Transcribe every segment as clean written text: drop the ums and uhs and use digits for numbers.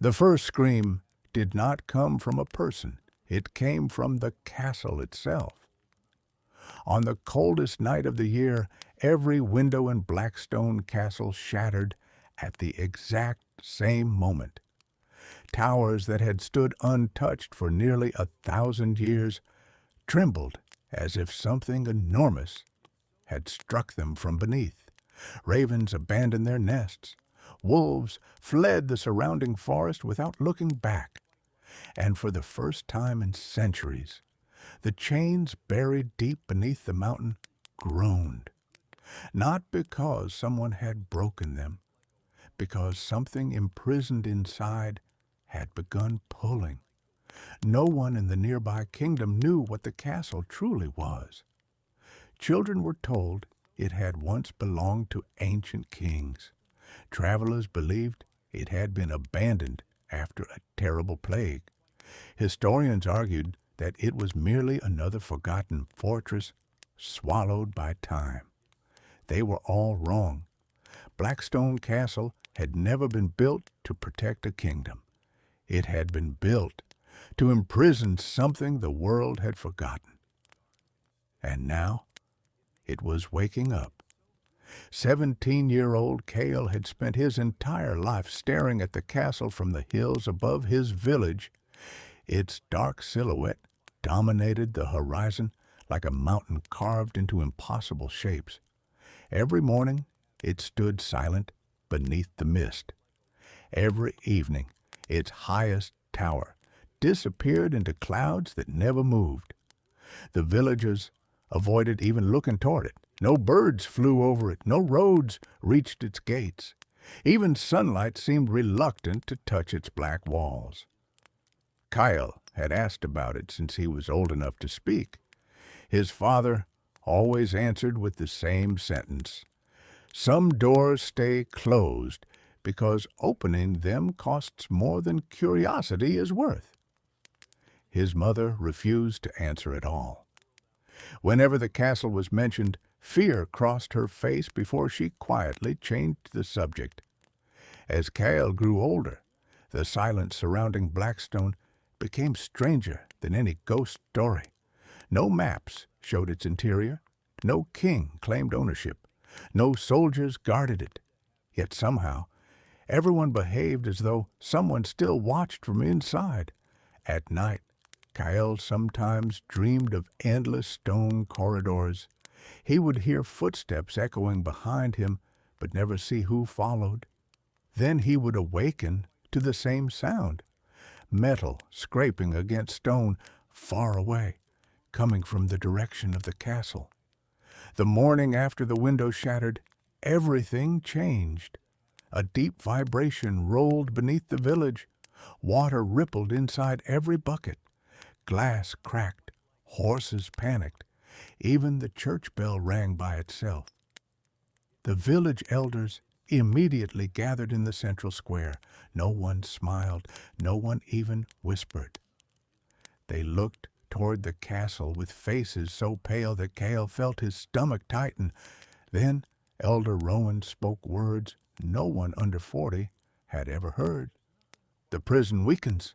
The first scream did not come from a person. It came from the castle itself. On the coldest night of the year, every window in Blackstone Castle shattered at the exact same moment. Towers that had stood untouched for nearly 1,000 years trembled as if something enormous had struck them from beneath. Ravens abandoned their nests. Wolves fled the surrounding forest without looking back. And for the first time in centuries, the chains buried deep beneath the mountain groaned. Not because someone had broken them, because something imprisoned inside had begun pulling. No one in the nearby kingdom knew what the castle truly was. Children were told it had once belonged to ancient kings. Travelers believed it had been abandoned after a terrible plague. Historians argued that it was merely another forgotten fortress swallowed by time. They were all wrong. Blackstone Castle had never been built to protect a kingdom. It had been built to imprison something the world had forgotten. And now it was waking up. 17-year-old Kael had spent his entire life staring at the castle from the hills above his village. Its dark silhouette dominated the horizon like a mountain carved into impossible shapes. Every morning it stood silent beneath the mist. Every evening its highest tower disappeared into clouds that never moved. The villagers avoided even looking toward it. No birds flew over it. No roads reached its gates. Even sunlight seemed reluctant to touch its black walls. Kael had asked about it since he was old enough to speak. His father always answered with the same sentence: "Some doors stay closed because opening them costs more than curiosity is worth." His mother refused to answer at all. Whenever the castle was mentioned, fear crossed her face before she quietly changed the subject. As Kael grew older, the silence surrounding Blackstone became stranger than any ghost story. No maps showed its interior. No king claimed ownership. No soldiers guarded it. Yet somehow, everyone behaved as though someone still watched from inside. At night, Kael sometimes dreamed of endless stone corridors. He would hear footsteps echoing behind him, but never see who followed. Then he would awaken to the same sound, metal scraping against stone far away, coming from the direction of the castle. The morning after the window shattered, everything changed. A deep vibration rolled beneath the village. Water rippled inside every bucket. Glass cracked. Horses panicked. Even the church bell rang by itself. The village elders immediately gathered in the central square. No one smiled. No one even whispered. They looked toward the castle with faces so pale that Kael felt his stomach tighten. Then Elder Rowan spoke words no one under 40 had ever heard. "The prison weakens."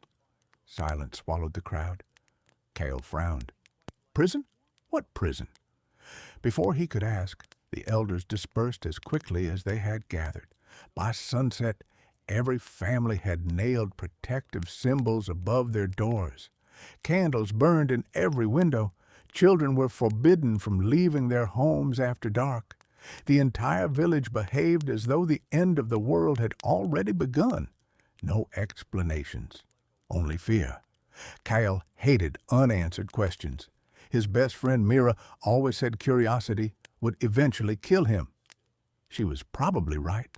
Silence swallowed the crowd. Kael frowned. "Prison? What prison?" Before he could ask, the elders dispersed as quickly as they had gathered. By sunset, every family had nailed protective symbols above their doors. Candles burned in every window. Children were forbidden from leaving their homes after dark. The entire village behaved as though the end of the world had already begun. No explanations, only fear. Kael hated unanswered questions. His best friend Mira always said curiosity would eventually kill him. She was probably right.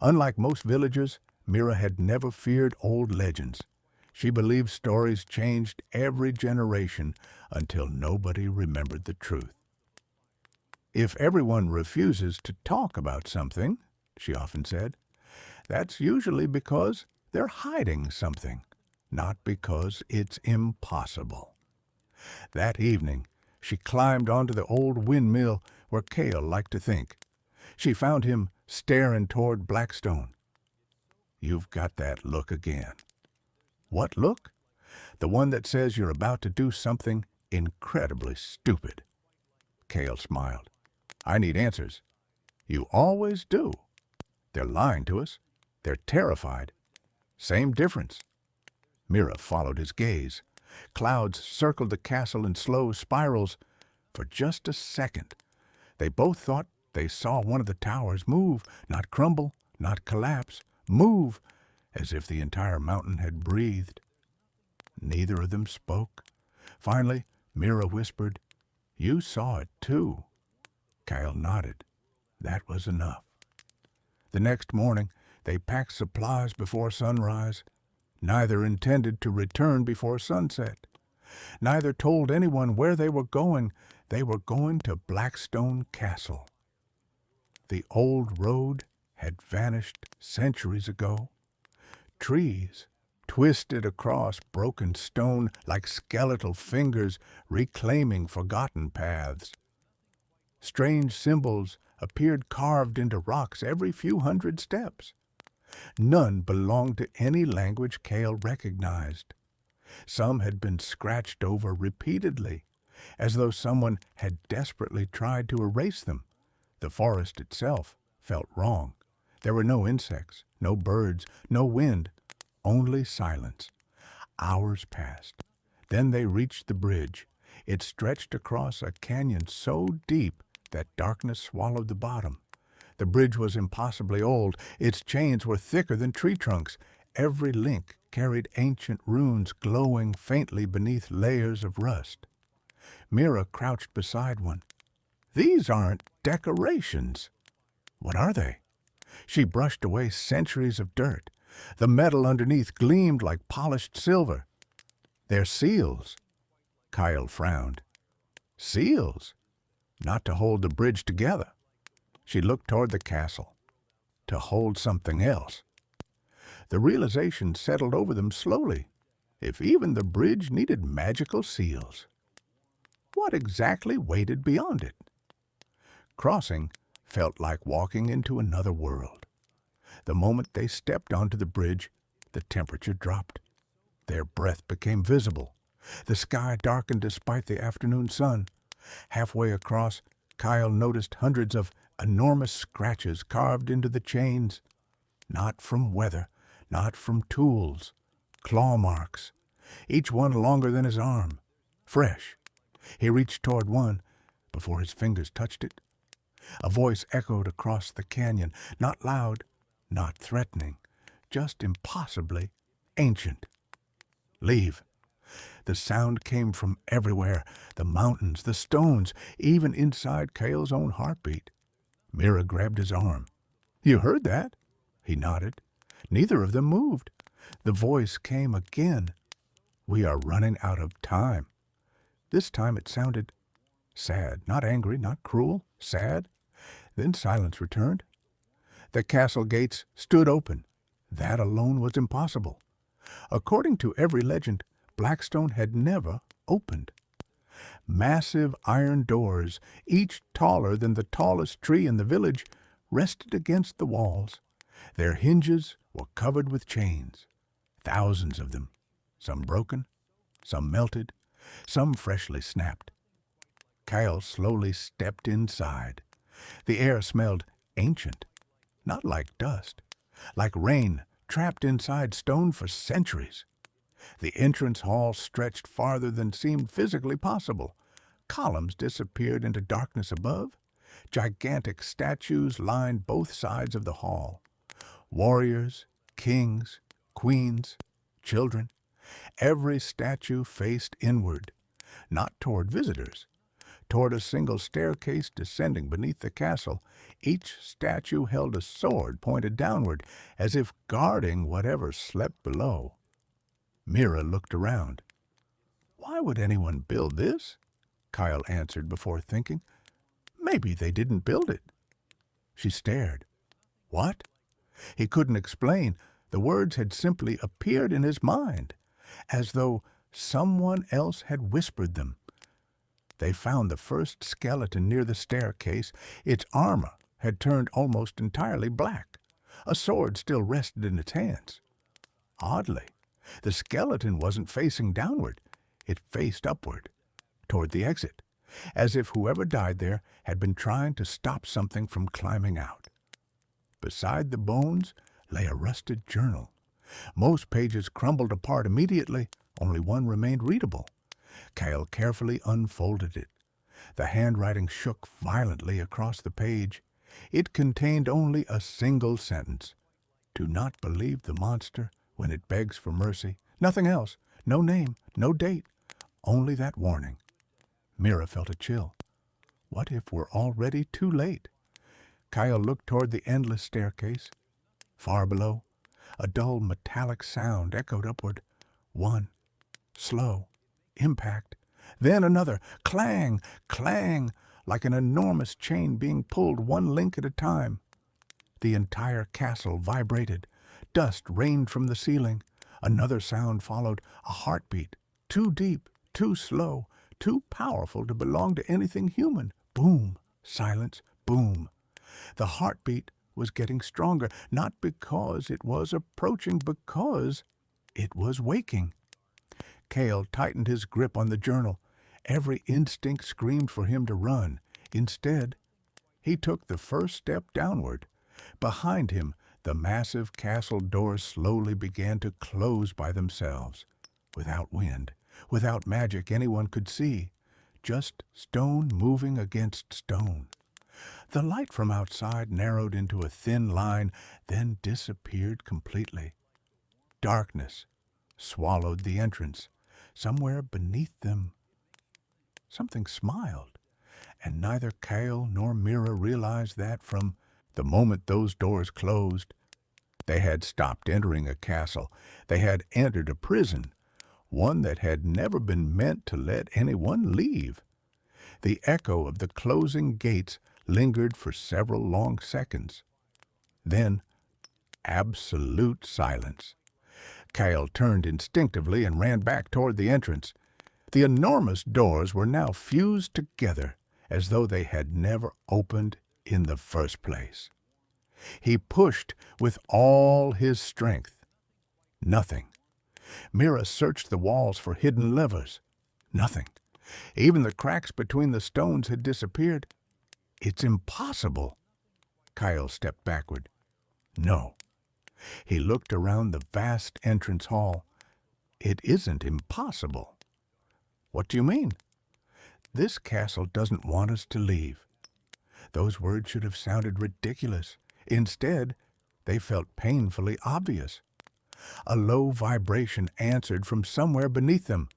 Unlike most villagers, Mira had never feared old legends. She believed stories changed every generation until nobody remembered the truth. "If everyone refuses to talk about something," she often said, "that's usually because they're hiding something, not because it's impossible." That evening, she climbed onto the old windmill where Kael liked to think. She found him staring toward Blackstone. "You've got that look again," What look? The one that says you're about to do something incredibly stupid. Kael smiled. I need answers. You always do. They're lying to us. They're terrified. Same difference. Mira followed his gaze. Clouds circled the castle in slow spirals. For just a second, they both thought they saw one of the towers move, not crumble, not collapse, move, as if the entire mountain had breathed. Neither of them spoke. Finally, Mira whispered, You saw it too. Kael nodded. That was enough. The next morning, they packed supplies before sunrise. Neither intended to return before sunset. Neither told anyone where they were going. They were going to Blackstone Castle. The old road had vanished centuries ago. Trees twisted across broken stone like skeletal fingers reclaiming forgotten paths. Strange symbols appeared carved into rocks every few hundred steps. None belonged to any language Kael recognized. Some had been scratched over repeatedly, as though someone had desperately tried to erase them. The forest itself felt wrong. There were no insects, no birds, no wind, only silence. Hours passed. Then they reached the bridge. It stretched across a canyon so deep that darkness swallowed the bottom. The bridge was impossibly old. Its chains were thicker than tree trunks. Every link carried ancient runes glowing faintly beneath layers of rust. Mira crouched beside one. These aren't decorations. What are they? She brushed away centuries of dirt. The metal underneath gleamed like polished silver. They're seals. Kael frowned. Seals? Not to hold the bridge together. She looked toward the castle. To hold something else. The realization settled over them slowly. If even the bridge needed magical seals, what exactly waited beyond it? Crossing felt like walking into another world. The moment they stepped onto the bridge, the temperature dropped. Their breath became visible. The sky darkened despite the afternoon sun. Halfway across, Kael noticed hundreds of enormous scratches carved into the chains. Not from weather, not from tools. Claw marks, each one longer than his arm. Fresh. He reached toward one. Before his fingers touched it, a voice echoed across the canyon, not loud, not threatening, just impossibly ancient. Leave. The sound came from everywhere, the mountains, the stones, even inside Kael's own heartbeat. Mira grabbed his arm. You heard that? He nodded. Neither of them moved. The voice came again. We are running out of time. This time it sounded sad, not angry, not cruel, sad. Then silence returned. The castle gates stood open. That alone was impossible. According to every legend, Blackstone had never opened. Massive iron doors, each taller than the tallest tree in the village, rested against the walls. Their hinges were covered with chains, thousands of them, some broken, some melted, some freshly snapped. Kael slowly stepped inside. The air smelled ancient, not like dust, like rain trapped inside stone for centuries. The entrance hall stretched farther than seemed physically possible. Columns disappeared into darkness above. Gigantic statues lined both sides of the hall. Warriors, kings, queens, children. Every statue faced inward, not toward visitors, toward a single staircase descending beneath the castle. Each statue held a sword pointed downward, as if guarding whatever slept below. Mira looked around. Why would anyone build this? Kael answered before thinking. Maybe they didn't build it. She stared. What? He couldn't explain. The words had simply appeared in his mind, as though someone else had whispered them. They found the first skeleton near the staircase. Its armor had turned almost entirely black. A sword still rested in its hands. Oddly, The skeleton wasn't facing downward. It faced upward, toward the exit, as if whoever died there had been trying to stop something from climbing out. Beside the bones lay a rusted journal. Most pages crumbled apart immediately. Only one remained readable. Kael carefully unfolded it. The handwriting shook violently across the page. It contained only a single sentence. Do not believe the monster when it begs for mercy. Nothing else. No name, no date. Only that warning. Mira felt a chill. What if we're already too late? Kael looked toward the endless staircase. Far below, a dull metallic sound echoed upward. One, slow, impact. Then another, clang, clang, like an enormous chain being pulled one link at a time. The entire castle vibrated. Dust rained from the ceiling. Another sound followed, a heartbeat, too deep, too slow, too powerful to belong to anything human. Boom, silence, boom. The heartbeat was getting stronger, not because it was approaching, because it was waking. Kael tightened his grip on the journal. Every instinct screamed for him to run. Instead, he took the first step downward. Behind him, the massive castle doors slowly began to close by themselves. Without wind, without magic anyone could see, just stone moving against stone. The light from outside narrowed into a thin line, then disappeared completely. Darkness swallowed the entrance. Somewhere beneath them, something smiled, and neither Kael nor Mira realized that from the moment those doors closed. They had stopped entering a castle. They had entered a prison, one that had never been meant to let anyone leave. The echo of the closing gates lingered for several long seconds. Then, absolute silence. Kael turned instinctively and ran back toward the entrance. The enormous doors were now fused together as though they had never opened in the first place. He pushed with all his strength. Nothing. Mira searched the walls for hidden levers. Nothing. Even the cracks between the stones had disappeared. It's impossible. Kael stepped backward. No. He looked around the vast entrance hall. It isn't impossible. What do you mean? This castle doesn't want us to leave. Those words should have sounded ridiculous. Instead, they felt painfully obvious. A low vibration answered from somewhere beneath them.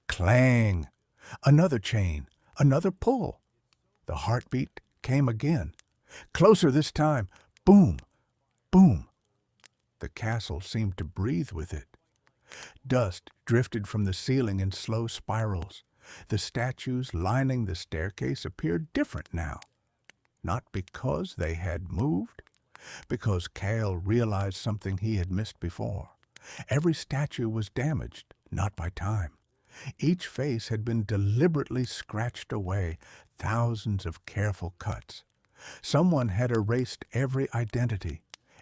Clang! Another chain, another pull. The heartbeat came again. Closer this time. Boom! Boom! The castle seemed to breathe with it. Dust drifted from the ceiling in slow spirals. The statues lining the staircase appeared different now. Not because they had moved, because Kael realized something he had missed before. Every statue was damaged, not by time. Each face had been deliberately scratched away, thousands of careful cuts. Someone had erased every identity,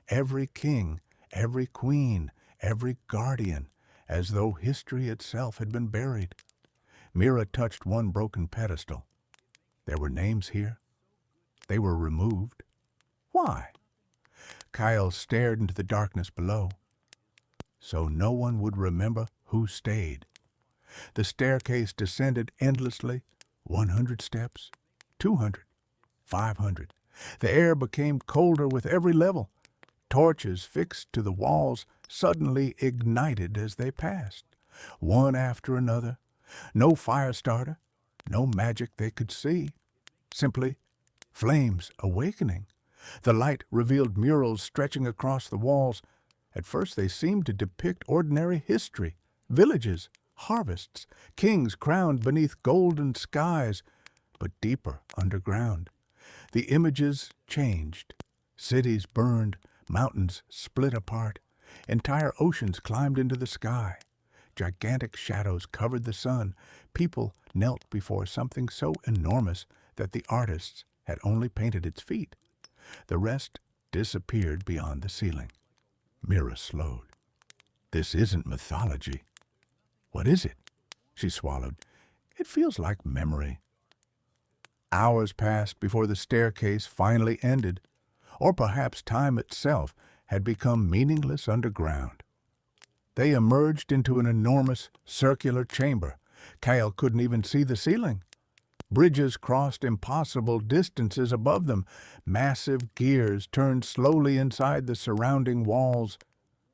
every king, every queen, every guardian, as though history itself had been buried. Mira touched one broken pedestal. There were names here. They were removed. Why? Kael stared into the darkness below. So no one would remember who stayed. The staircase descended endlessly, 100 steps, 200, 500. The air became colder with every level. Torches fixed to the walls suddenly ignited as they passed, one after another. No fire starter, no magic they could see. Simply flames awakening. The light revealed murals stretching across the walls. At first they seemed to depict ordinary history, villages, harvests, kings crowned beneath golden skies, but deeper underground. The images changed. Cities burned, mountains split apart, entire oceans climbed into the sky. Gigantic shadows covered the sun. People knelt before something so enormous that the artists had only painted its feet. The rest disappeared beyond the ceiling. Mira slowed. This isn't mythology. What is it? She swallowed. It feels like memory. Hours passed before the staircase finally ended, or perhaps time itself had become meaningless underground. They emerged into an enormous circular chamber. Kael couldn't even see the ceiling. Bridges crossed impossible distances above them. Massive gears turned slowly inside the surrounding walls,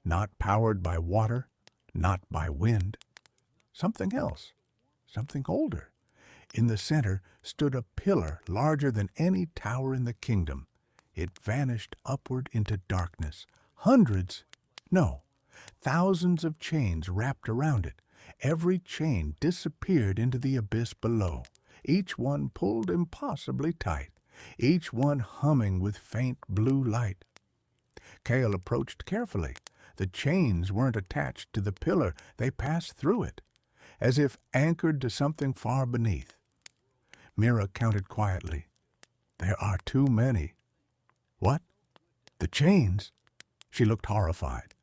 not powered by water, not by wind. Something else, something older. In the center stood a pillar larger than any tower in the kingdom. It vanished upward into darkness. Hundreds, no, thousands of chains wrapped around it. Every chain disappeared into the abyss below, each one pulled impossibly tight, each one humming with faint blue light. Kael approached carefully. The chains weren't attached to the pillar. They passed through it, as if anchored to something far beneath. Mira counted quietly. There are too many. What? The chains? She looked horrified.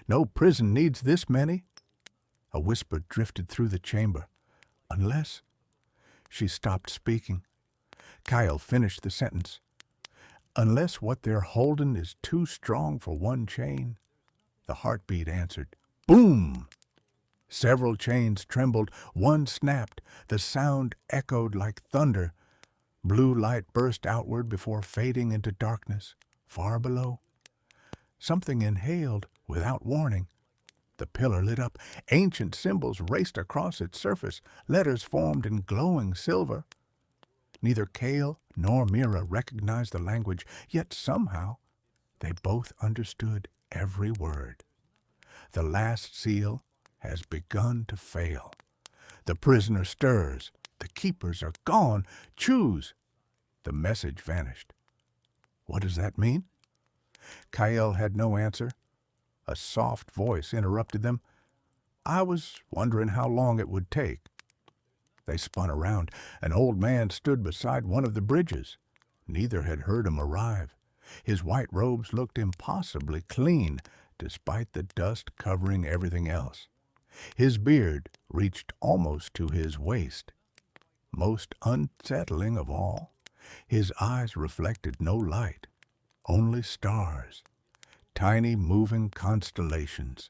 No prison needs this many. A whisper drifted through the chamber. Unless... She stopped speaking. Kael finished the sentence. Unless what they're holding is too strong for one chain. The heartbeat answered. Boom! Several chains trembled. One snapped. The sound echoed like thunder. Blue light burst outward before fading into darkness. Far below, something inhaled without warning. The pillar lit up. Ancient symbols raced across its surface. Letters formed in glowing silver. Neither Kael nor Mira recognized the language, yet somehow they both understood every word. The last seal has begun to fail. The prisoner stirs. The keepers are gone. Choose. The message vanished. What does that mean? Kael had no answer. A soft voice interrupted them. I was wondering how long it would take. They spun around. An old man stood beside one of the bridges. Neither had heard him arrive. His white robes looked impossibly clean, despite the dust covering everything else. His beard reached almost to his waist. Most unsettling of all, his eyes reflected no light, only stars, tiny moving constellations.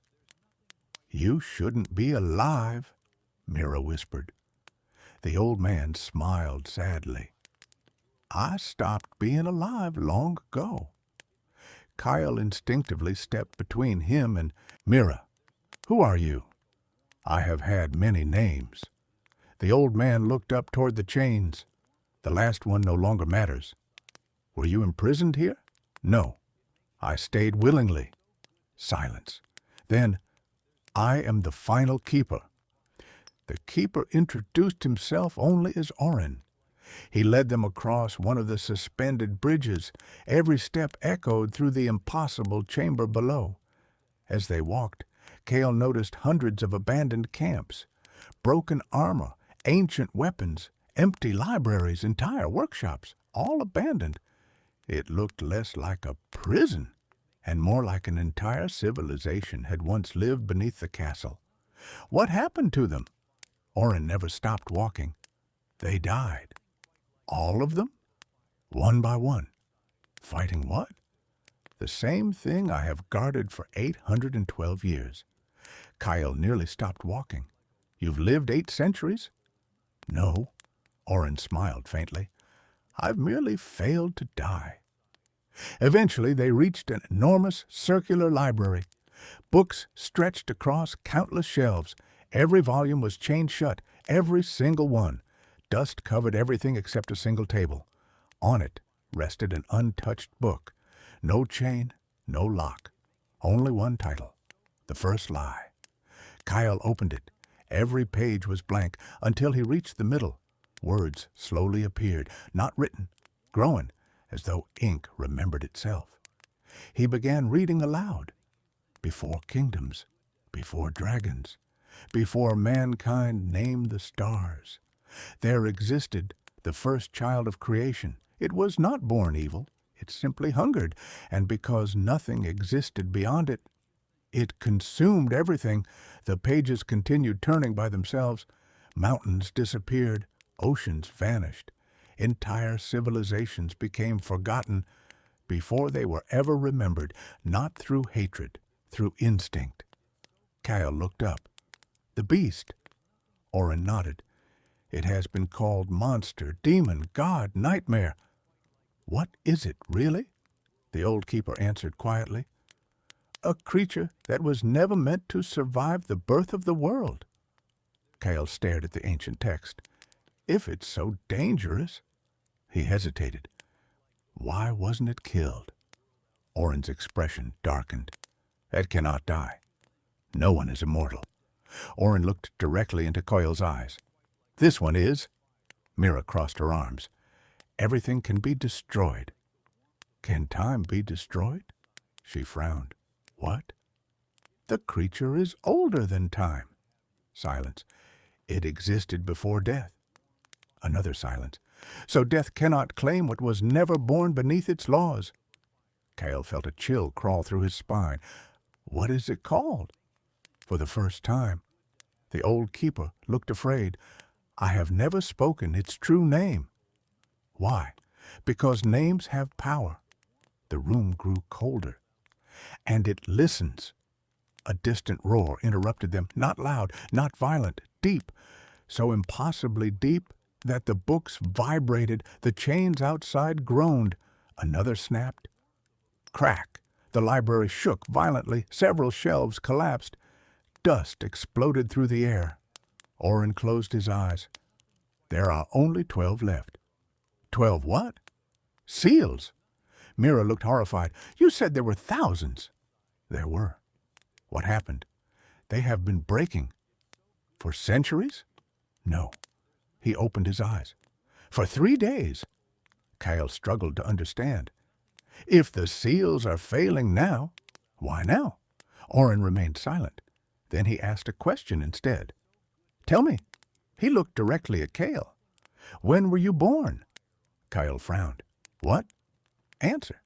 You shouldn't be alive, Mira whispered. The old man smiled sadly. I stopped being alive long ago. Kael instinctively stepped between him and Mira. Who are you? I have had many names. The old man looked up toward the chains. The last one no longer matters. Were you imprisoned here? No. I stayed willingly. Silence. Then, I am the final keeper. The keeper introduced himself only as Orin. He led them across one of the suspended bridges. Every step echoed through the impossible chamber below. As they walked, Kael noticed hundreds of abandoned camps, broken armor, ancient weapons, empty libraries, entire workshops, all abandoned. It looked less like a prison and more like an entire civilization had once lived beneath the castle. What happened to them? Orin never stopped walking. They died. All of them? One by one. Fighting what? The same thing I have guarded for 812 years. Kael nearly stopped walking. You've lived 8 centuries? No. Orin smiled faintly. I've merely failed to die. Eventually they reached an enormous circular library. Books stretched across countless shelves. Every volume was chained shut, every single one. Dust covered everything except a single table. On it rested an untouched book. No chain, no lock. Only one title. The First Lie. Kael opened it. Every page was blank until he reached the middle. Words slowly appeared, not written, growing, as though ink remembered itself. He began reading aloud. Before kingdoms, before dragons, before mankind named the stars, there existed the first child of creation. It was not born evil. It simply hungered, and because nothing existed beyond it, It consumed everything. The pages continued turning by themselves. Mountains disappeared. Oceans vanished. Entire civilizations became forgotten before they were ever remembered, not through hatred, through instinct. Kael looked up. The beast. Oren nodded. It has been called monster, demon, god, nightmare. What is it, really? The old keeper answered quietly. A creature that was never meant to survive the birth of the world. Kael stared at the ancient text. If it's so dangerous... He hesitated. Why wasn't it killed? Oren's expression darkened. It cannot die. No one is immortal. Oren looked directly into Kael's eyes. This one is. Mira crossed her arms. Everything can be destroyed. Can time be destroyed? She frowned. What? The creature is older than time. Silence. It existed before death. Another silence. So death cannot claim what was never born beneath its laws. Kael felt a chill crawl through his spine. What is it called? For the first time, the old keeper looked afraid. I have never spoken its true name. Why? Because names have power. The room grew colder. And it listens. A distant roar interrupted them, not loud, not violent, deep, so impossibly deep that the books vibrated, the chains outside groaned. Another snapped. Crack! The library shook violently, several shelves collapsed. Dust exploded through the air. Oren closed his eyes. There are only 12 left. 12 what? Seals! Mira looked horrified. You said there were thousands. There were. What happened? They have been breaking. For centuries? No. He opened his eyes. For 3 days. Kael struggled to understand. If the seals are failing now, why now? Oren remained silent. Then he asked a question instead. Tell me. He looked directly at Kael. When were you born? Kael frowned. What? Answer.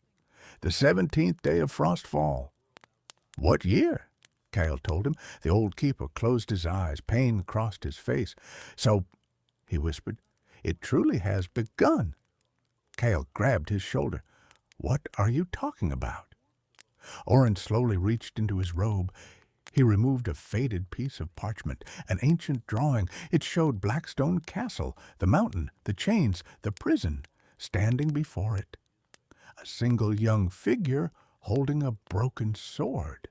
The 17th day of Frostfall. What year? Kael told him. The old keeper closed his eyes. Pain crossed his face. So, he whispered, it truly has begun. Kael grabbed his shoulder. What are you talking about? Oren slowly reached into his robe. He removed a faded piece of parchment, an ancient drawing. It showed Blackstone Castle, the mountain, the chains, the prison, standing before it. A single young figure holding a broken sword.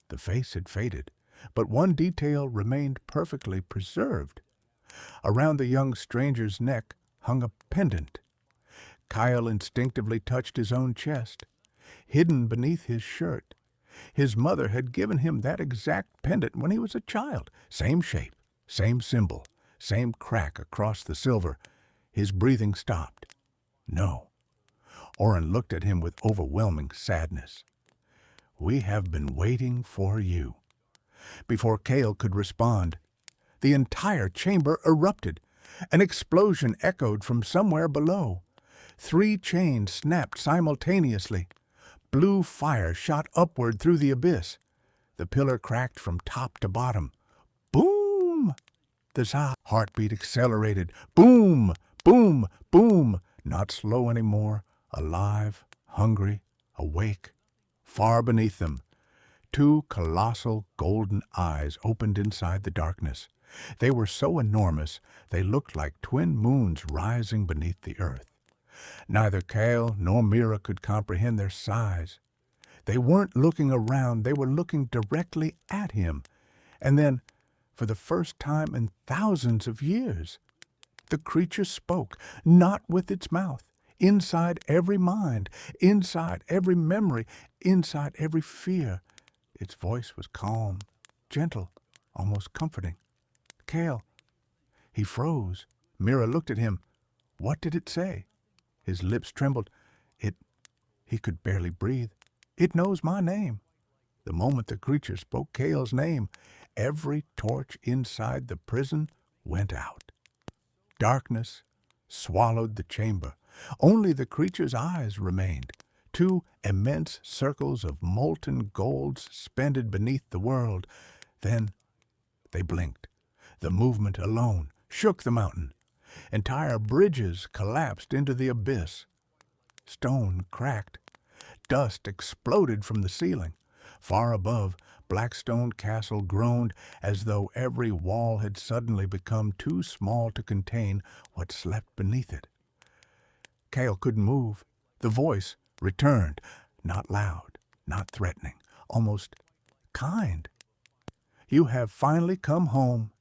The face had faded, but one detail remained perfectly preserved. Around the young stranger's neck hung a pendant. Kael instinctively touched his own chest. Hidden beneath his shirt, his mother had given him that exact pendant when he was a child. Same shape, same symbol, same crack across the silver. His breathing stopped. No. Oren looked at him with overwhelming sadness. We have been waiting for you. Before Kael could respond, the entire chamber erupted. An explosion echoed from somewhere below. 3 chains snapped simultaneously. Blue fire shot upward through the abyss. The pillar cracked from top to bottom. Boom! The heartbeat accelerated. Boom! Boom! Boom! Not slow anymore. Alive, hungry, awake. Far beneath them, 2 colossal golden eyes opened inside the darkness. They were so enormous they looked like twin moons rising beneath the earth. Neither Kael nor Mira could comprehend their size. They weren't looking around, they were looking directly at him. And then, for the first time in thousands of years, the creature spoke, not with its mouth, inside every mind, inside every memory, inside every fear. Its voice was calm, gentle, almost comforting. Kael. He froze. Mira looked at him. What did it say? His lips trembled. He could barely breathe. It knows my name. The moment the creature spoke Kael's name, every torch inside the prison went out. Darkness swallowed the chamber. Only the creature's eyes remained, 2 immense circles of molten gold suspended beneath the world. Then they blinked. The movement alone shook the mountain. Entire bridges collapsed into the abyss. Stone cracked. Dust exploded from the ceiling. Far above, Blackstone Castle groaned as though every wall had suddenly become too small to contain what slept beneath it. Kael couldn't move. The voice returned, not loud, not threatening, almost kind. "You have finally come home."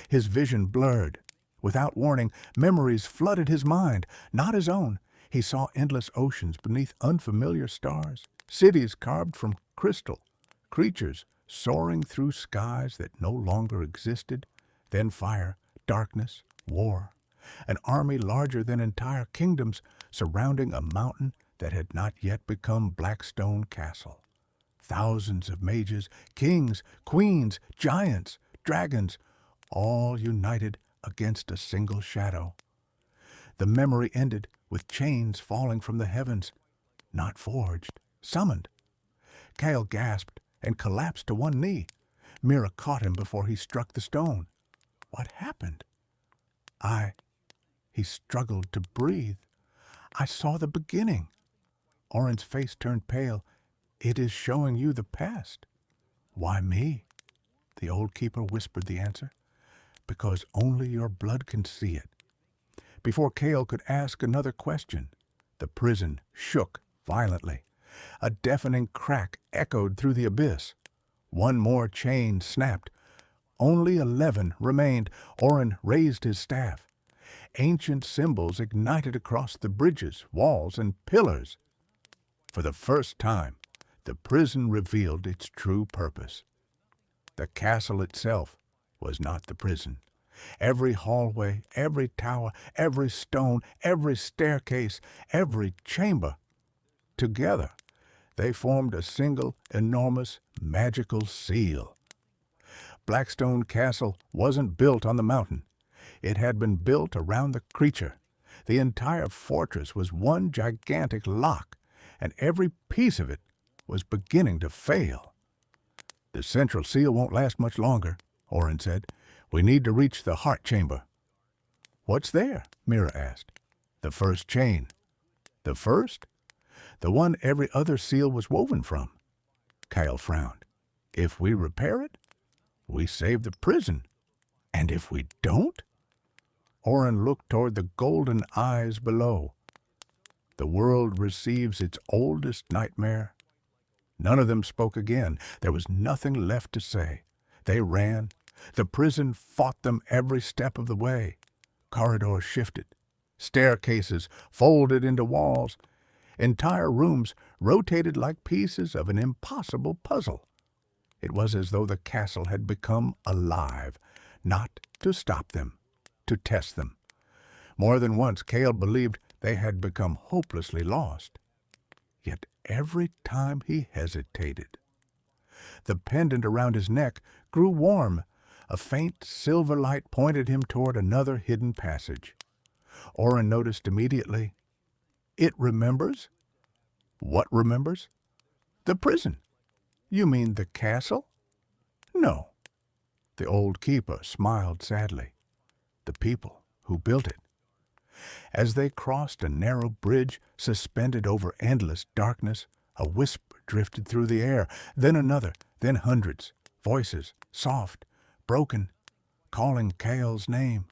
His vision blurred. Without warning, memories flooded his mind, not his own. He saw endless oceans beneath unfamiliar stars, cities carved from crystal, creatures soaring through skies that no longer existed, then fire, darkness, war, an army larger than entire kingdoms surrounding a mountain that had not yet become Blackstone Castle. Thousands of mages, kings, queens, giants, dragons, all united against a single shadow. The memory ended with chains falling from the heavens, not forged, summoned. Kael gasped and collapsed to one knee. Mira caught him before he struck the stone. "What happened?" He struggled to breathe. "I saw the beginning." Oren's face turned pale. "It is showing you the past." "Why me?" The old keeper whispered the answer. "Because only your blood can see it." Before Kael could ask another question, the prison shook violently. A deafening crack echoed through the abyss. One more chain snapped. Only 11 remained. Oren raised his staff. Ancient symbols ignited across the bridges, walls, and pillars. For the first time, the prison revealed its true purpose. The castle itself was not the prison. Every hallway, every tower, every stone, every staircase, every chamber, together, they formed a single, enormous, magical seal. Blackstone Castle wasn't built on the mountain. It had been built around the creature. The entire fortress was one gigantic lock, and every piece of it was beginning to fail. "The central seal won't last much longer," Oren said. "We need to reach the heart chamber." "What's there?" Mira asked. "The first chain." "The first?" "The one every other seal was woven from." Kael frowned. "If we repair it, we save the prison. And if we don't?" Oren looked toward the golden eyes below. "The world receives its oldest nightmare." None of them spoke again. There was nothing left to say. They ran. The prison fought them every step of the way. Corridors shifted. Staircases folded into walls. Entire rooms rotated like pieces of an impossible puzzle. It was as though the castle had become alive, not to stop them, to test them. More than once, Kael believed they had become hopelessly lost. Yet every time he hesitated. The pendant around his neck grew warm. A faint silver light pointed him toward another hidden passage. Oren noticed immediately. "It remembers?" "What remembers?" "The prison." "You mean the castle?" "No." The old keeper smiled sadly. "The people who built it." As they crossed a narrow bridge suspended over endless darkness, a whisper drifted through the air, then another, then hundreds, voices, soft, broken, calling Kael's name.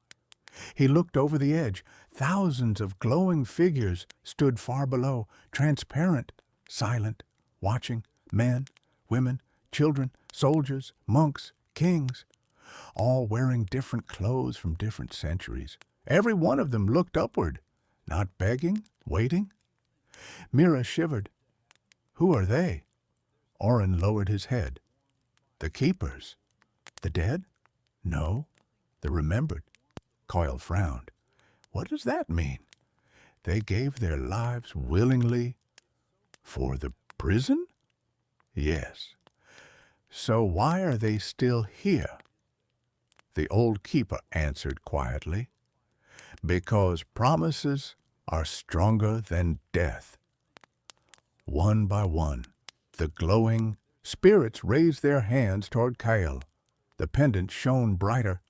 He looked over the edge. Thousands of glowing figures stood far below, transparent, silent, watching, men, women, children, soldiers, monks, kings, all wearing different clothes from different centuries. Every one of them looked upward, not begging, waiting. Mira shivered. "Who are they?" Oren lowered his head. "The keepers." "The dead?" "No, the remembered." Kael frowned. "What does that mean?" "They gave their lives willingly." "For the prison?" "Yes." "So why are they still here?" The old keeper answered quietly. "Because promises are stronger than death." One by one, the glowing spirits raised their hands toward Kael. The pendant shone brighter.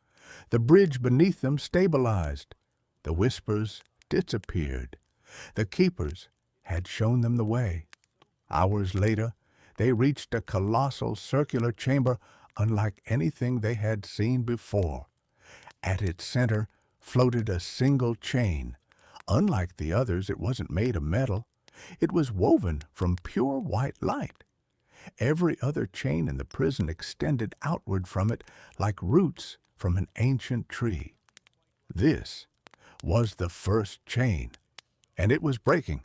The bridge beneath them stabilized. The whispers disappeared. The keepers had shown them the way. Hours later, they reached a colossal circular chamber unlike anything they had seen before. At its center floated a single chain. Unlike the others, it wasn't made of metal. It was woven from pure white light. Every other chain in the prison extended outward from it like roots from an ancient tree. This was the first chain, and it was breaking.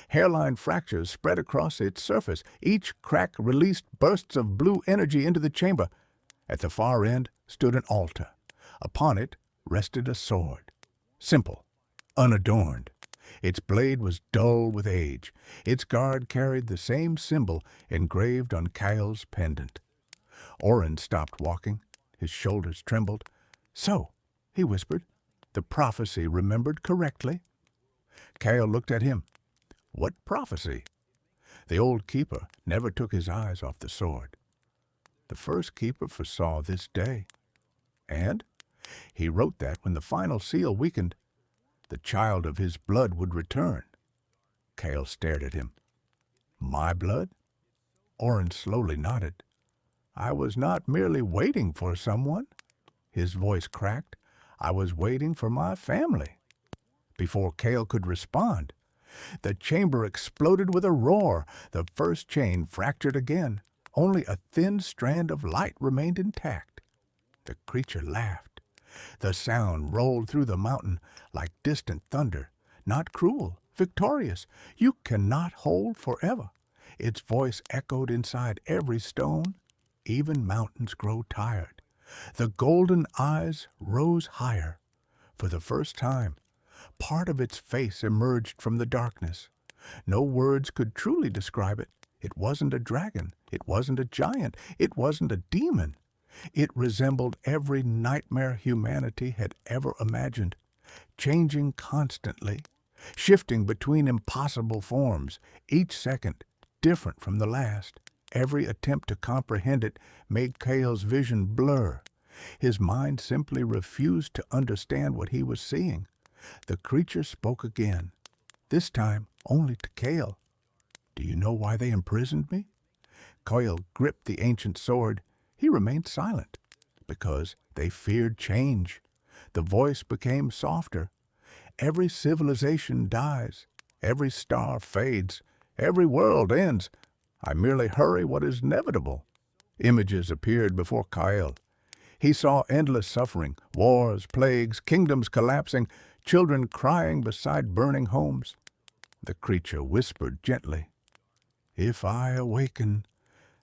Hairline fractures spread across its surface. Each crack released bursts of blue energy into the chamber. At the far end stood an altar. Upon it rested a sword, simple, unadorned. Its blade was dull with age. Its guard carried the same symbol engraved on Kael's pendant. Oren stopped walking. His shoulders trembled. "So," he whispered, "the prophecy remembered correctly?" Kael looked at him. "What prophecy?" The old keeper never took his eyes off the sword. "The first keeper foresaw this day. And he wrote that when the final seal weakened, the child of his blood would return." Kael stared at him. "My blood?" Oren slowly nodded. "I was not merely waiting for someone." His voice cracked. "I was waiting for my family." Before Kael could respond, the chamber exploded with a roar. The first chain fractured again. Only a thin strand of light remained intact. The creature laughed. The sound rolled through the mountain like distant thunder, not cruel, victorious. "You cannot hold forever." Its voice echoed inside every stone. Even mountains grow tired. The golden eyes rose higher. For the first time, part of its face emerged from the darkness. No words could truly describe it. It wasn't a dragon. It wasn't a giant. It wasn't a demon. It resembled every nightmare humanity had ever imagined, changing constantly, shifting between impossible forms, each second different from the last. Every attempt to comprehend it made Kael's vision blur. His mind simply refused to understand what he was seeing. The creature spoke again, this time only to Kael. "Do you know why they imprisoned me?" Kael gripped the ancient sword. He remained silent. "Because they feared change." The voice became softer. "Every civilization dies. Every star fades. Every world ends. I merely hurry what is inevitable." Images appeared before Kael. He saw endless suffering, wars, plagues, kingdoms collapsing, children crying beside burning homes. The creature whispered gently, "If I awaken,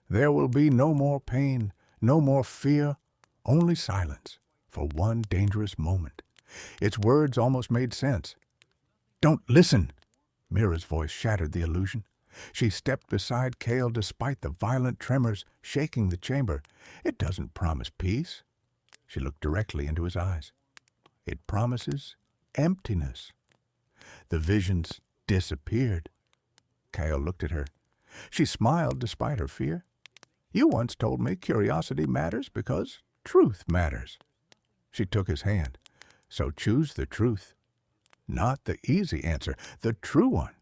there will be no more pain, no more fear, only silence for one dangerous moment." Its words almost made sense. "Don't listen!" Mira's voice shattered the illusion. She stepped beside Kael despite the violent tremors shaking the chamber. "It doesn't promise peace." She looked directly into his eyes. "It promises emptiness." The visions disappeared. Kael looked at her. She smiled despite her fear. "You once told me curiosity matters because truth matters." She took his hand. "So choose the truth." "Not the easy answer, the true one."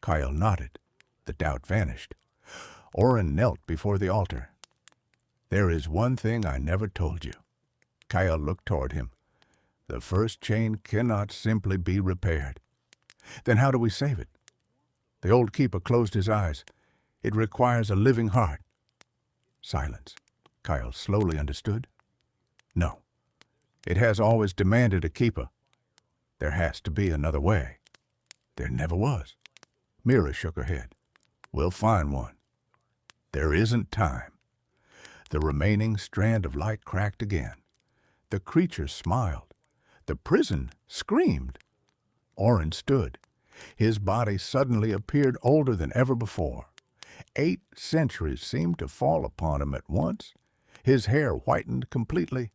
Kael nodded. The doubt vanished. Oren knelt before the altar. "There is one thing I never told you." Kael looked toward him. "The first chain cannot simply be repaired." "Then how do we save it?" The old keeper closed his eyes. "It requires a living heart." Silence. Kael slowly understood. "No. It has always demanded a keeper. There has to be another way." "There never was." Mira shook her head. "We'll find one." "There isn't time." The remaining strand of light cracked again. The creature smiled. The prison screamed. Oren stood. His body suddenly appeared older than ever before. 8 centuries seemed to fall upon him at once. His hair whitened completely.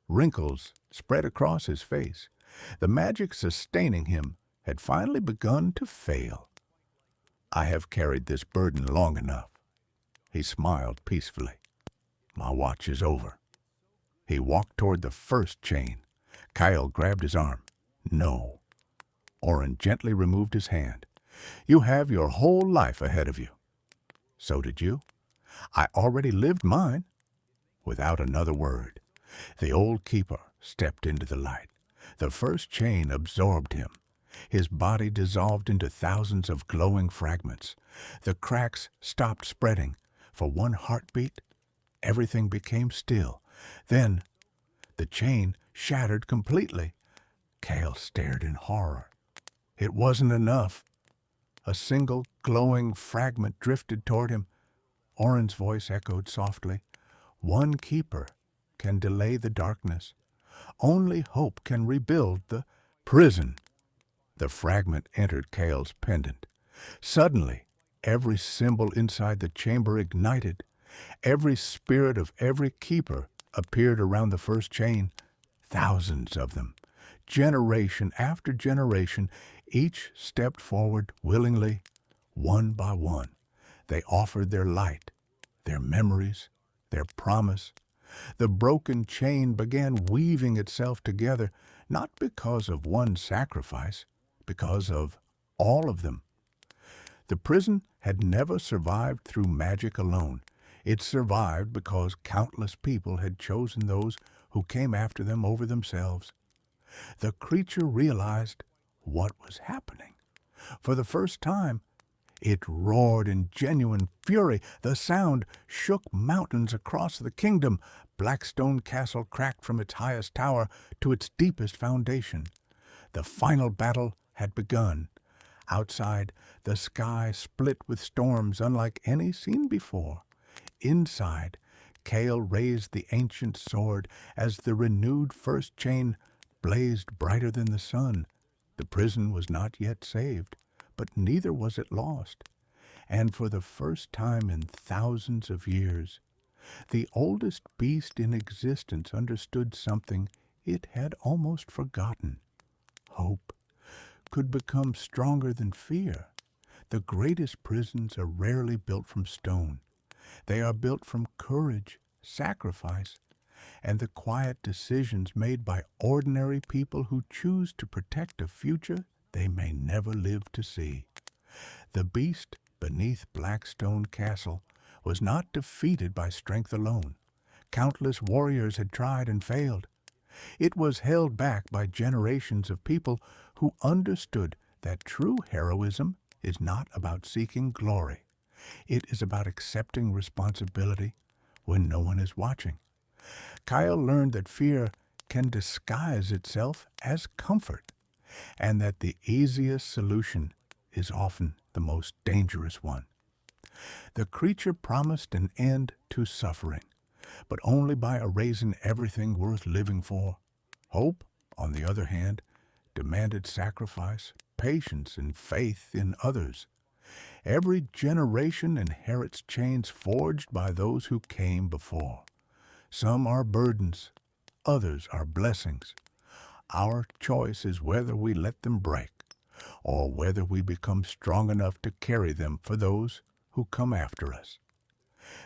Wrinkles spread across his face. The magic sustaining him had finally begun to fail. I have carried this burden long enough. He smiled peacefully. My watch is over. He walked toward the first chain. Kael grabbed his arm. No. Oren gently removed his hand. You have your whole life ahead of you. So did you. I already lived mine. Without another word, the old keeper stepped into the light. The first chain absorbed him. His body dissolved into thousands of glowing fragments. The cracks stopped spreading. For one heartbeat, everything became still. Then, the chain shattered completely. Kael stared in horror. It wasn't enough. A single glowing fragment drifted toward him. Oren's voice echoed softly. One keeper can delay the darkness. Only hope can rebuild the prison. The fragment entered Kael's pendant. Suddenly, every symbol inside the chamber ignited. Every spirit of every keeper appeared around the first chain. Thousands of them. Generation after generation, each stepped forward willingly, one by one. They offered their light, their memories, their promise. The broken chain began weaving itself together, not because of one sacrifice, because of all of them. The prison had never survived through magic alone. It survived because countless people had chosen those who came after them over themselves. The creature realized what was happening. For the first time, it roared in genuine fury. The sound shook mountains across the kingdom. Blackstone Castle cracked from its highest tower to its deepest foundation. The final battle had begun. Outside, the sky split with storms unlike any seen before. Inside, Kael raised the ancient sword as the renewed first chain blazed brighter than the sun. The prison was not yet saved, but neither was it lost. And for the first time in thousands of years, the oldest beast in existence understood something it had almost forgotten. Hope could become stronger than fear. The greatest prisons are rarely built from stone. They are built from courage, sacrifice, and the quiet decisions made by ordinary people who choose to protect a future they may never live to see. The beast beneath Blackstone Castle was not defeated by strength alone. Countless warriors had tried and failed. It was held back by generations of people who understood that true heroism is not about seeking glory. It is about accepting responsibility when no one is watching. Kael learned that fear can disguise itself as comfort, and that the easiest solution is often the most dangerous one. The creature promised an end to suffering, but only by erasing everything worth living for. Hope, on the other hand, demanded sacrifice, patience, and faith in others. Every generation inherits chains forged by those who came before. Some are burdens, others are blessings. Our choice is whether we let them break, or whether we become strong enough to carry them for those who come after us.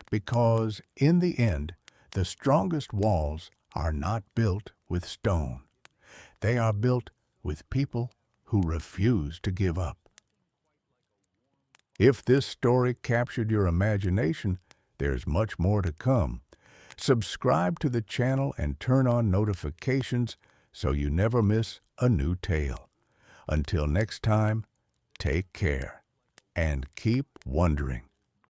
Because in the end, the strongest walls are not built with stone. They are built with people who refuse to give up. If this story captured your imagination, there's much more to come. Subscribe to the channel and turn on notifications so you never miss a new tale. Until next time, take care and keep wondering.